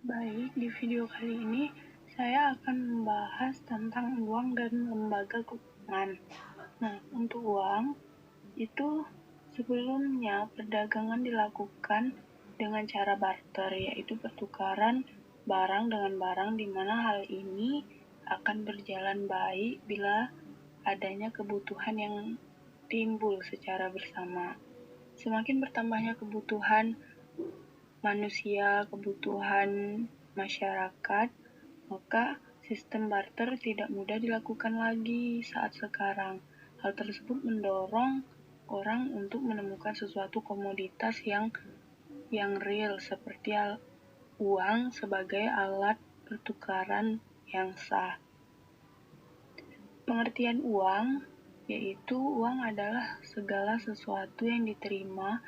Baik, di video kali ini saya akan membahas tentang uang dan lembaga keuangan. Nah, untuk uang itu sebelumnya perdagangan dilakukan dengan cara barter, yaitu pertukaran barang dengan barang, di mana hal ini akan berjalan baik bila adanya kebutuhan yang timbul secara bersama. Semakin bertambahnya kebutuhan manusia, kebutuhan masyarakat, maka sistem barter tidak mudah dilakukan lagi saat sekarang. Hal tersebut mendorong orang untuk menemukan sesuatu komoditas yang real seperti uang sebagai alat pertukaran yang sah. Pengertian uang yaitu uang adalah segala sesuatu yang diterima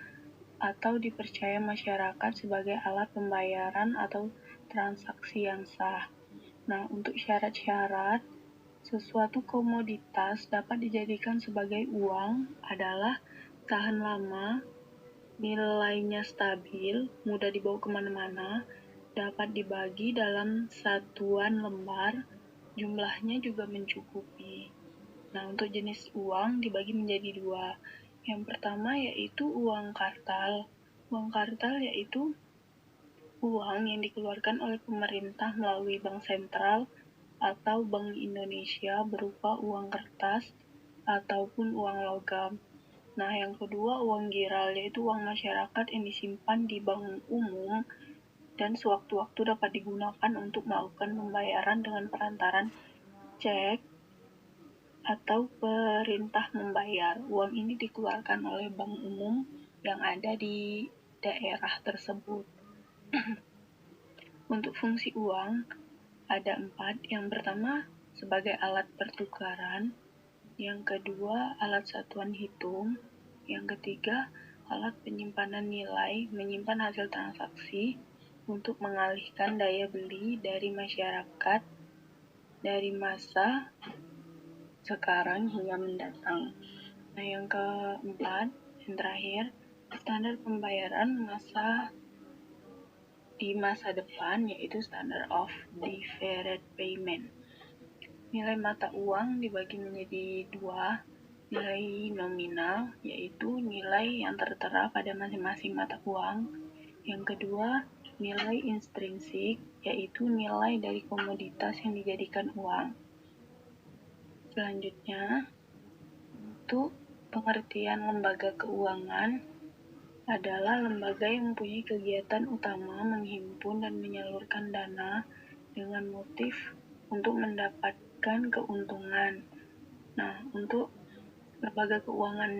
atau dipercaya masyarakat sebagai alat pembayaran atau transaksi yang sah. Nah, untuk syarat-syarat, sesuatu komoditas dapat dijadikan sebagai uang adalah tahan lama, nilainya stabil, mudah dibawa kemana-mana, dapat dibagi dalam satuan lembar, jumlahnya juga mencukupi. Nah, untuk jenis uang dibagi menjadi dua. Yang pertama yaitu uang kartal. Uang kartal yaitu uang yang dikeluarkan oleh pemerintah melalui bank sentral atau Bank Indonesia berupa uang kertas ataupun uang logam. Nah, yang kedua uang giral, yaitu uang masyarakat yang disimpan di bank umum dan sewaktu-waktu dapat digunakan untuk melakukan pembayaran dengan perantaran cek atau perintah membayar. Uang ini dikeluarkan oleh bank umum yang ada di daerah tersebut. Untuk fungsi uang ada 4. Yang pertama sebagai alat pertukaran, yang kedua alat satuan hitung, yang ketiga alat penyimpanan nilai, menyimpan hasil transaksi untuk mengalihkan daya beli dari masyarakat dari masa sekarang hingga mendatang. Nah, yang keempat, yang terakhir, standar pembayaran di masa depan, yaitu standard of deferred payment. Nilai mata uang dibagi menjadi dua, nilai nominal, yaitu nilai yang tertera pada masing-masing mata uang. Yang kedua, nilai intrinsik, yaitu nilai dari komoditas yang dijadikan uang. Selanjutnya, untuk pengertian lembaga keuangan adalah lembaga yang mempunyai kegiatan utama menghimpun dan menyalurkan dana dengan motif untuk mendapatkan keuntungan. Nah, untuk lembaga keuangan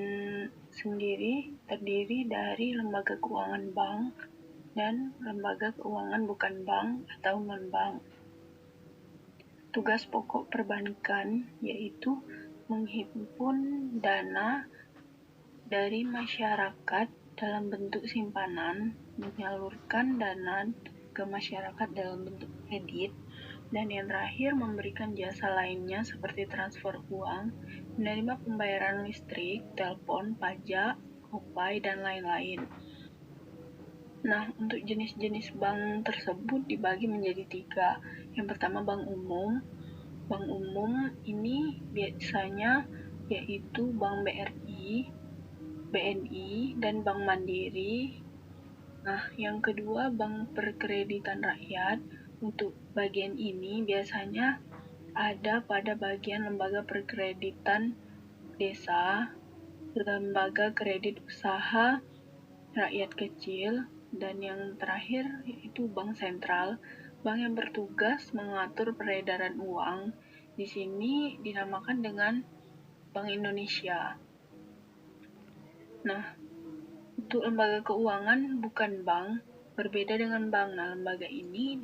sendiri terdiri dari lembaga keuangan bank dan lembaga keuangan bukan bank atau non-bank. Tugas pokok perbankan yaitu menghimpun dana dari masyarakat dalam bentuk simpanan, menyalurkan dana ke masyarakat dalam bentuk kredit, dan yang terakhir memberikan jasa lainnya seperti transfer uang, menerima pembayaran listrik, telepon, pajak, opay, dan lain-lain. Nah, untuk jenis-jenis bank tersebut dibagi menjadi 3. Yang pertama bank umum. Bank umum ini biasanya yaitu Bank BRI, BNI, dan Bank Mandiri. Nah, yang kedua Bank Perkreditan Rakyat. Untuk bagian ini biasanya ada pada bagian lembaga perkreditan desa, lembaga kredit usaha rakyat kecil, dan yang terakhir yaitu bank sentral, bank yang bertugas mengatur peredaran uang. Di sini dinamakan dengan Bank Indonesia. Nah, untuk lembaga keuangan bukan bank, berbeda dengan bank. Nah, lembaga ini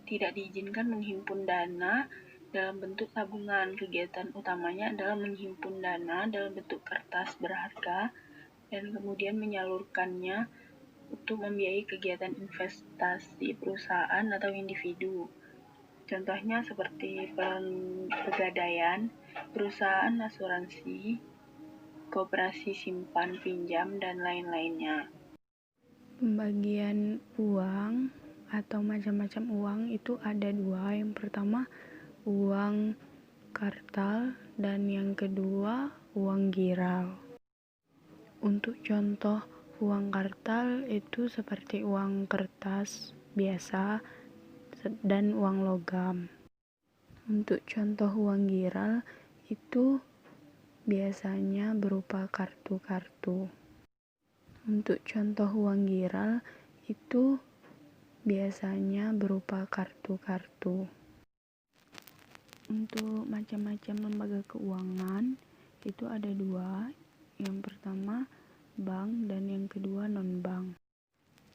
tidak diizinkan menghimpun dana dalam bentuk tabungan. Kegiatan utamanya adalah menghimpun dana dalam bentuk kertas berharga dan kemudian menyalurkannya untuk membiayai kegiatan investasi perusahaan atau individu. Contohnya seperti pegadaian, perusahaan asuransi, koperasi simpan pinjam, dan lain-lainnya. Pembagian uang atau macam-macam uang itu ada dua. Yang pertama uang kartal dan yang kedua uang giral. Untuk contoh uang kartal itu seperti uang kertas biasa dan uang logam. Untuk contoh uang giral itu biasanya berupa kartu-kartu. Untuk contoh uang giral itu biasanya berupa kartu-kartu. Untuk macam-macam lembaga keuangan itu ada dua. Yang pertama bank dan yang kedua non-bank.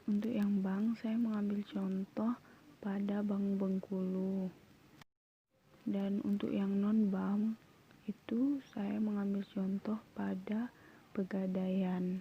Untuk yang bank saya mengambil contoh pada Bank Bengkulu. Dan untuk yang non-bank itu saya mengambil contoh pada Pegadaian.